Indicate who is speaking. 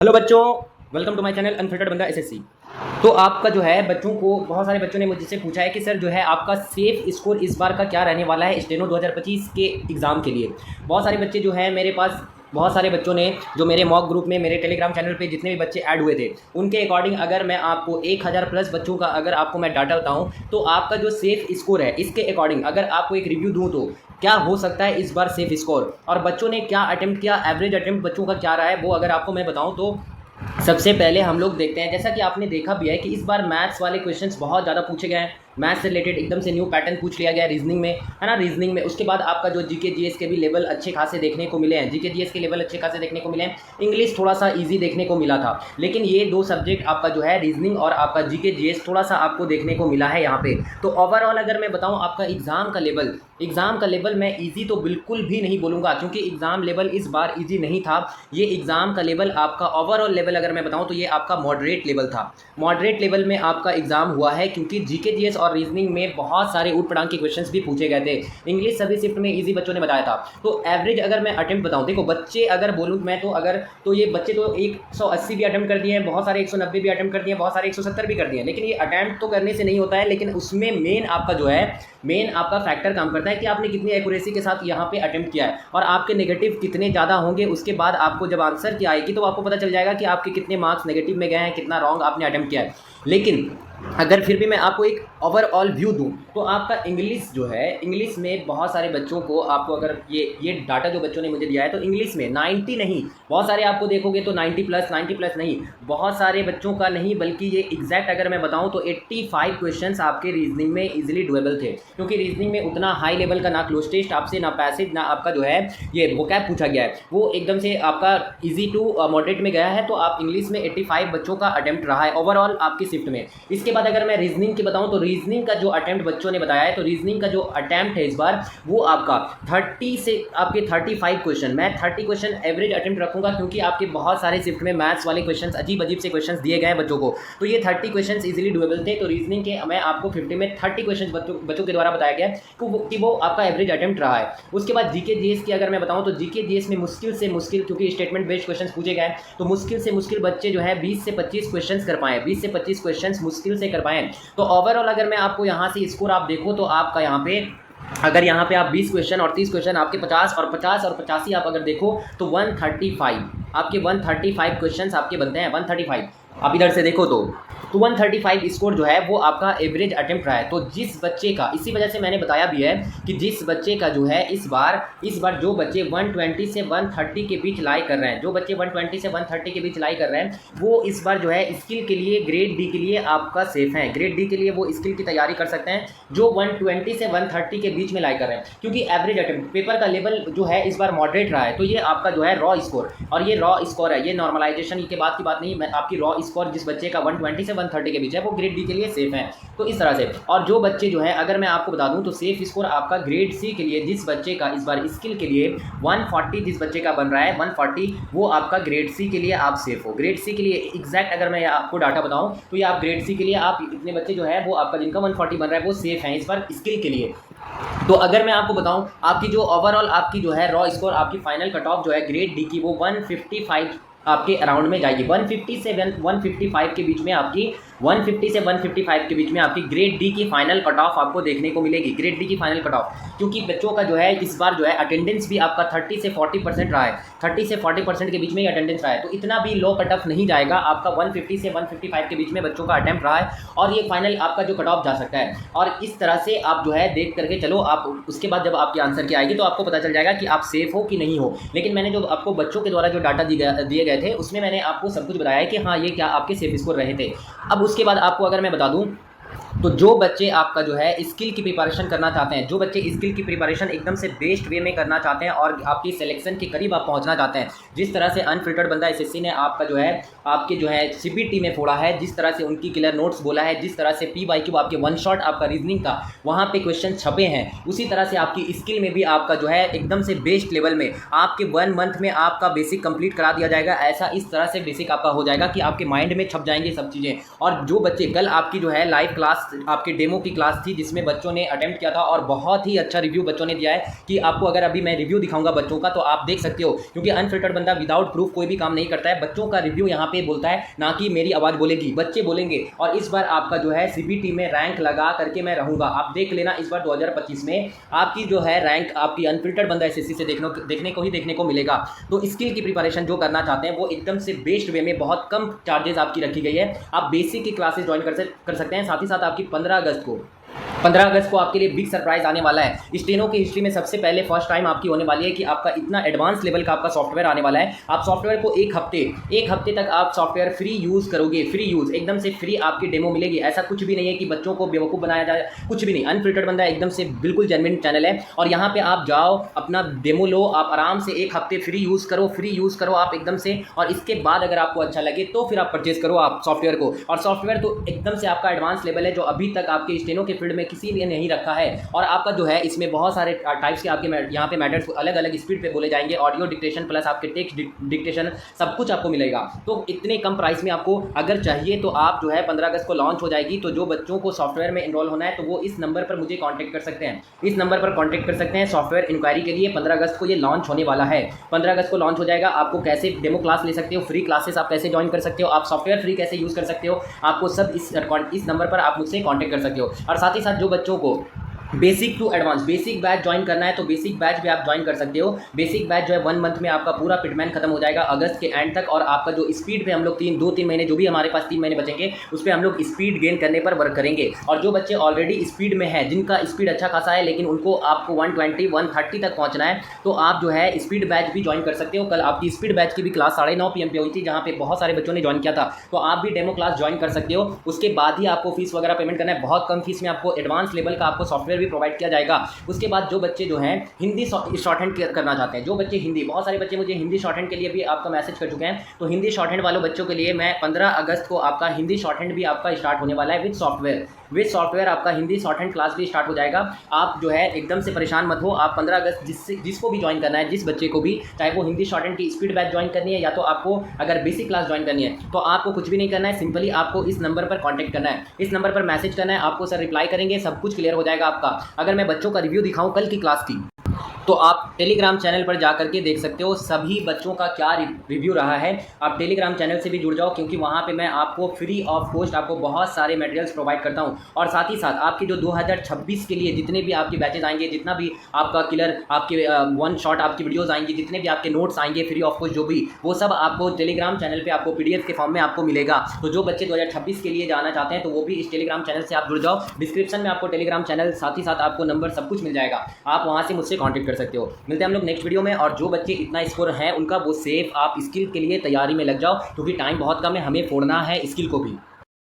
Speaker 1: Hello बच्चों, welcome to my channel unfiltered Banda SSC. तो आपका जो है बच्चों को बहुत सारे बच्चों ने मुझसे पूछा है कि सर जो है आपका सेफ स्कोर इस बार का क्या रहने वाला है स्टेनो 2025 के एग्ज़ाम के लिए। बहुत सारे बच्चे जो हैं मेरे पास, बहुत सारे बच्चों ने जो मेरे मॉक ग्रुप में मेरे टेलीग्राम चैनल पे जितने भी बच्चे ऐड हुए थे उनके अकॉर्डिंग अगर मैं आपको 1000 प्लस बच्चों का अगर आपको मैं डाटा बताऊँ तो आपका जो सेफ स्कोर है इसके अकॉर्डिंग अगर आपको एक रिव्यू दूँ तो क्या हो सकता है इस बार सेफ स्कोर, और बच्चों ने क्या अटेम्प्ट किया, एवरेज अटेम्प्ट बच्चों का क्या रहा है वो अगर आपको मैं बताऊँ तो सबसे पहले हम लोग देखते हैं। जैसा कि आपने देखा भी है कि इस बार मैथ्स वाले क्वेश्चंस बहुत ज़्यादा पूछे गए हैं, मैथ्स से रिलेटेड एकदम से न्यू पैटर्न पूछ लिया गया है रीजनिंग में, है ना। रीजनिंग में उसके बाद आपका जो जीके जीएस के भी लेवल अच्छे खासे देखने को मिले हैं, जीके जीएस के लेवल अच्छे खासे देखने को मिले हैं। इंग्लिश थोड़ा सा इजी देखने को मिला था, लेकिन ये दो सब्जेक्ट आपका जो है रीजनिंग और आपका जीके जीएस थोड़ा सा आपको देखने को मिला है यहाँ पे। तो ओवरऑल अगर मैं बताऊँ आपका एग्ज़ाम का लेवल मैं ईजी तो बिल्कुल भी नहीं बोलूँगा, क्योंकि एग्ज़ाम लेवल इस बार ईजी नहीं था। ये एग्ज़ाम का लेवल आपका ओवरऑल लेवल अगर मैं बताऊँ तो ये आपका मॉडरेट लेवल था। मॉडरेट लेवल में आपका एग्ज़ाम हुआ है, क्योंकि जीके जीएस और रीजनिंग में बहुत सारे ऊट पटांग के क्वेश्चंस भी पूछे गए थे। इंग्लिश सभी शिफ्ट में इजी बच्चों ने बताया था। तो एवरेज अगर मैं अटेम्प्ट बताऊँ, देखो बच्चे अगर बोलूँ मैं तो ये बच्चे तो 180 भी अटेम्प्ट कर दिए हैं, बहुत सारे 190 भी अटेम्प्ट कर दिए हैं, बहुत सारे 170 भी कर दिए हैं। लेकिन ये अटेम्प्ट तो करने से नहीं होता है, लेकिन उसमें मेन आपका फैक्टर काम करता है कि आपने कितनी एक्यूरेसी के साथ यहाँ पे अटेम्प्ट किया है, और आपके नेगेटिव कितने ज़्यादा होंगे। उसके बाद आपको जब आंसर की आएगी तो आपको पता चल जाएगा कि आपके कितने मार्क्स नेगेटिव में गए हैं, कितना रॉन्ग आपने अटेम्प्ट किया है। लेकिन अगर फिर भी मैं आपको एक ओवरऑल व्यू दूं तो आपका इंग्लिश जो है, इंग्लिश में बहुत सारे बच्चों को आपको अगर ये डाटा जो बच्चों ने मुझे दिया है तो इंग्लिश में 90 नहीं, बहुत सारे आपको देखोगे तो 90 प्लस नहीं, बहुत सारे बच्चों का नहीं, बल्कि ये एग्जैक्ट अगर मैं बताऊं तो 85 क्वेश्चंस आपके रीजनिंग में इजीली डुएबल थे। क्योंकि रीजनिंग में उतना हाई लेवल का ना क्लोज टेस्ट आपसे, ना पैसेज, ना आपका जो है ये वोकैब पूछा गया है, वो एकदम से आपका ईजी टू मॉडरेट में गया है। तो आप इंग्लिश में 85 बच्चों का अटेम्प्ट रहा है ओवरऑल आपकी शिफ्ट में। इसके बाद अगर मैं रीजनिंग की बताऊं तो रीजनिंग का जो अटेम्प्ट बच्चों ने बताया है, तो रीजनिंग का जो अटेम्प्ट है इस बार वो आपका 30 से आपके 35 क्वेश्चन, मैं 30 क्वेश्चन एवरेज अटेम्प्ट रखूंगा, क्योंकि आपके बहुत सारे शिफ्ट में मैथ्स वाले क्वेश्चन अजीब से क्वेश्चन दिए गए हैं बच्चों को, तो ये 30 क्वेश्चन इजीली डुएबल थे। तो रीजनिंग के मैं आपको 50 में 30 क्वेश्चन बच्चों के द्वारा बताया गया कि वो आपका एवरेज अटेम्प्ट रहा है। उसके बाद जीके जीएस की अगर मैं बताऊं तो जीके जीएस में मुश्किल से मुश्किल, क्योंकि स्टेटमेंट बेस्ड क्वेश्चन पूछे गए हैं, तो मुश्किल से मुश्किल बच्चे जो है 20 से 25 क्वेश्चन कर पाए, 20 से 25 क्वेश्चन मुश्किल से कर पाए। तो ओवरऑल अगर मैं आपको यहाँ से स्कोर आप देखो तो आपका यहाँ पे अगर यहाँ पे आप 20 क्वेश्चन और 30 क्वेश्चन आपके 50 और 85 आप अगर देखो तो 135 आपके 135 क्वेश्चंस आपके बनते हैं 135। आप इधर से देखो तो 135 स्कोर जो है वो आपका एवरेज अटेम्प्ट रहा है। तो जिस बच्चे का, इसी वजह से मैंने बताया भी है कि जिस बच्चे का जो है इस बार जो बच्चे 120 से 130 के बीच लाई कर रहे हैं, जो बच्चे 120 से 130 के बीच लाई कर रहे हैं, वो इस बार जो है स्किल के लिए ग्रेड डी के लिए आपका सेफ है। ग्रेड डी के लिए वो स्किल की तैयारी कर सकते हैं जो 120 से 130 के बीच में लाई कर रहे हैं, क्योंकि एवरेज अटेम्प्ट पेपर का लेवल जो है इस बार मॉडरेट रहा है। तो ये आपका जो है रॉ स्कोर, और ये रॉ स्कोर है, ये नॉर्मलाइजेशन के बाद की बात नहीं, मैं आपकी रॉ स्कोर जिस बच्चे का 120 से 130 के बीच है वो ग्रेड डी के लिए सेफ है। तो इस तरह से, और जो बच्चे जो है अगर मैं आपको बता दूं तो सेफ स्कोर आपका ग्रेड सी के लिए, जिस बच्चे का इस बार स्किल के लिए 140 जिस बच्चे का बन रहा है 140, वो आपका ग्रेड सी के लिए आप सेफ हो। ग्रेड सी के लिए एग्जैक्ट अगर मैं आपको डाटा बताऊं तो ये आप ग्रेड सी के लिए आप इतने बच्चे जो है वो आपका जिनका 140 बन रहा है वो सेफ हैं इस बार स्किल के लिए। तो अगर मैं आपको बताऊं आपकी जो ओवरऑल आपकी जो है रॉ स्कोर, आपकी फाइनल कट ऑफ जो है ग्रेड डी की वो 155 आपके अराउंड में जाएगी। 150 से 155 के बीच में आपकी 150 से 155 के बीच में आपकी ग्रेड डी की फाइनल कट ऑफ आपको देखने को मिलेगी। ग्रेड डी की फाइनल कट ऑफ, क्योंकि बच्चों का जो है इस बार जो है अटेंडेंस भी आपका 30 से 40% रहा है, 30 से 40% के बीच में ही अटेंडेंस रहा है। तो इतना भी लो कट ऑफ नहीं जाएगा, आपका 150 से 155 के बीच में बच्चों का अटेम्प्ट रहा है, और ये फाइनल आपका जो कट ऑफ जा सकता है। और इस तरह से आप जो है देख करके चलो, आप उसके बाद जब आपकी आंसर की आएगी तो आपको पता चल जाएगा कि आप सेफ हो कि नहीं हो। लेकिन मैंने जो आपको बच्चों के द्वारा जो डाटा दिए गए थे उसमें मैंने आपको सब कुछ बताया है कि हाँ ये क्या आपके सेफ स्कोर रहे थे। अब उसके बाद आपको अगर मैं बता दूं तो जो बच्चे आपका जो है स्किल की प्रिपरेशन करना चाहते हैं, जो बच्चे स्किल की प्रिपरेशन एकदम से बेस्ट वे में करना चाहते हैं और आपकी सिलेक्शन के करीब आप पहुंचना चाहते हैं, जिस तरह से अनफिल्टर्ड बंदा एसएससी ने आपका जो है आपके जो है सीबीटी में फोड़ा है, जिस तरह से उनकी क्लियर नोट्स बोला है, जिस तरह से पीवाईक्यू आपके वन शॉट आपका रीजनिंग का वहाँ पे क्वेश्चन छपे हैं, उसी तरह से आपकी स्किल में भी आपका जो है एकदम से बेस्ट लेवल में आपके 1 मंथ में आपका बेसिक कंप्लीट करा दिया जाएगा। ऐसा इस तरह से बेसिक आपका हो जाएगा कि आपके माइंड में छप जाएंगे सब चीज़ें। और जो बच्चे कल आपकी जो है लाइव क्लास आपके डेमो की क्लास थी जिसमें बच्चों ने अटेम्प्ट किया था और बहुत ही अच्छा रिव्यू बच्चों ने दिया है कि आपको अगर अभी मैं रिव्यू दिखाऊंगा बच्चों का तो आप देख सकते हो, क्योंकि अनफिल्टर्ड बंदा विदाउट प्रूफ कोई भी काम नहीं करता है। बच्चों का रिव्यू यहाँ पे बोलता है, ना कि मेरी आवाज़ बोलेगी, बच्चे बोलेंगे। और इस बार आपका जो है सीबीटी में रैंक लगा करके मैं रहूँगा। आप देख लेना इस बार 2025 में आपकी जो है रैंक आपकी अनफिल्टर्ड बंदा एसएससी से देखने को मिलेगा। तो स्किल की प्रिपरेशन जो करना चाहते हैं वो एकदम से बेस्ड वे में बहुत कम चार्जेस आपकी रखी गई है। आप बेसिक की क्लासेस ज्वाइन कर सकते हैं। साथ ही साथ आपकी 15 अगस्त को आपके लिए बिग सरप्राइज आने वाला है। स्टेनो की हिस्ट्री में सबसे पहले फर्स्ट टाइम आपकी होने वाली है कि आपका इतना एडवांस लेवल का आपका सॉफ्टवेयर आने वाला है। आप सॉफ्टवेयर को एक हफ्ते तक आप सॉफ्टवेयर फ्री यूज़ करोगे, फ्री यूज़ एकदम से फ्री आपकी डेमो मिलेगी। ऐसा कुछ भी नहीं है कि बच्चों को बेवकूफ़ बनाया जाए, कुछ भी नहीं। अनफिल्टर्ड बंदा एकदम से बिल्कुल जेन्युइन चैनल है और यहाँ पे आप जाओ, अपना डेमो लो, आप आराम से एक हफ्ते फ्री यूज़ करो आप एकदम से। और इसके बाद अगर आपको अच्छा लगे तो फिर आप परचेज करो आप सॉफ्टवेयर को। और सॉफ्टवेयर तो एकदम से आपका एडवांस लेवल है जो अभी तक आपके स्टेनो के फील्ड में किसी ने नहीं रखा है। और आपका जो है इसमें बहुत सारे टाइप्स के आपके यहाँ पे मैटर्स अलग अलग स्पीड पे बोले जाएंगे, ऑडियो डिक्टेशन प्लस आपके टेक्स्ट डिक्टेशन सब कुछ आपको मिलेगा। तो इतने कम प्राइस में आपको अगर चाहिए तो आप जो है 15 अगस्त को लॉन्च हो जाएगी। तो जो बच्चों को सॉफ्टवेयर में एनरोल होना है तो वो इस नंबर पर मुझे कॉन्टैक्ट कर सकते हैं, इस नंबर पर कॉन्टैक्ट कर सकते हैं सॉफ्टवेयर इंक्वायरी के लिए। 15 अगस्त को ये लॉन्च होने वाला है, 15 अगस्त को लॉन्च हो जाएगा। आपको कैसे डेमो क्लास ले सकते हो, फ्री क्लासेस आप कैसे ज्वाइन कर सकते हो, आप सॉफ्टवेयर फ्री कैसे यूज़ कर सकते हो, आपको सब इस नंबर पर आप मुझसे कॉन्टैक्ट कर सकते हो। और साथ ही साथ जो बच्चों को basic to advance basic batch join करना है तो बेसिक बैच भी आप ज्वाइन कर सकते हो। बेसिक बैच जो है 1 मंथ में आपका पूरा पिटमैन खत्म हो जाएगा अगस्त के एंड तक। और आपका जो स्पीड पे हम लोग 2-3 महीने जो भी हमारे पास 3 महीने बचेंगे उस पर हम लोग स्पीड गेन करने पर वर्क करेंगे। और जो बच्चे ऑलरेडी स्पीड में है, जिनका स्पीड अच्छा खासा है लेकिन उनको आपको 120-130 तक पहुँचना है, तो आप जो है स्पीड बैच भी ज्वाइन कर सकते हो। कल आपकी स्पीड बैच की भी क्लास 9:30 PM पे हुई थी जहाँ पे बहुत सारे बच्चों ने ज्वाइन किया था। तो आप भी डेमो क्लास ज्वाइन कर सकते हो। उसके बाद ही आपको फीस वगैरह पेमेंट करना है। बहुत कम फीस में आपको एडवांस लेवल का आपको सॉफ्टवेयर भी प्रोवाइड किया जाएगा। उसके बाद जो बच्चे जो हैं हिंदी शॉर्ट हैंड करना चाहते हैं, जो बच्चे हिंदी, बहुत सारे बच्चे मुझे हिंदी शॉर्ट हैंड के लिए भी आपका मैसेज कर चुके हैं। तो हिंदी शॉर्ट हैंड वालों बच्चों के लिए मैं 15 अगस्त को आपका हिंदी शॉर्ट हैंड भी आपका स्टार्ट होने वाला है विद सॉफ्टवेयर आपका हिंदी शॉर्ट हैंड क्लास भी स्टार्ट हो जाएगा। आप जो है एकदम से परेशान मत हो। आप 15 अगस्त जिसको भी ज्वाइन करना है, जिस बच्चे को भी, चाहे वो हिंदी शॉर्ट हैंड की स्पीड बैच ज्वाइन करनी है या तो आपको अगर बेसिक क्लास ज्वाइन करनी है, तो आपको कुछ भी नहीं करना है। सिंपली आपको इस नंबर पर कॉन्टैक्ट करना है, इस नंबर पर मैसेज करना है, आपको सर रिप्लाई करेंगे, सब कुछ क्लियर हो जाएगा आपका। अगर मैं बच्चों का रिव्यू दिखाऊं कल की क्लास की, तो आप टेलीग्राम चैनल पर जा करके देख सकते हो सभी बच्चों का क्या रिव्यू रहा है। आप टेलीग्राम चैनल से भी जुड़ जाओ, क्योंकि वहाँ पे मैं आपको फ्री ऑफ कॉस्ट आपको बहुत सारे मटेरियल्स प्रोवाइड करता हूँ। और साथ ही साथ आपके जो 2026 के लिए जितने भी आपके बैचेज आएंगे, जितना भी आपका किलर आपके वन शॉट आपकी वीडियोज़ आएंगी, जितने भी आपके नोट्स आएंगे फ्री ऑफ कॉस्ट जो भी, वो सब आपको टेलीग्राम चैनल पर आपको PDF के फॉर्म में आपको मिलेगा। तो जो बच्चे 2026 के लिए जाना चाहते हैं तो वो भी इस टेलीग्राम चैनल से आप जुड़ जाओ। डिस्क्रिप्शन में आपको टेलीग्राम चैनल, साथ ही साथ आपको नंबर, सब कुछ मिल जाएगा। आप वहाँ से मुझसे कॉन्टैक्ट कर सकते हो। मिलते हैं हम लोग नेक्स्ट वीडियो में। और जो बच्चे इतना स्कोर है उनका वो सेफ आप स्किल के लिए तैयारी में लग जाओ, क्योंकि टाइम बहुत कम है, हमें फोड़ना है स्किल को भी।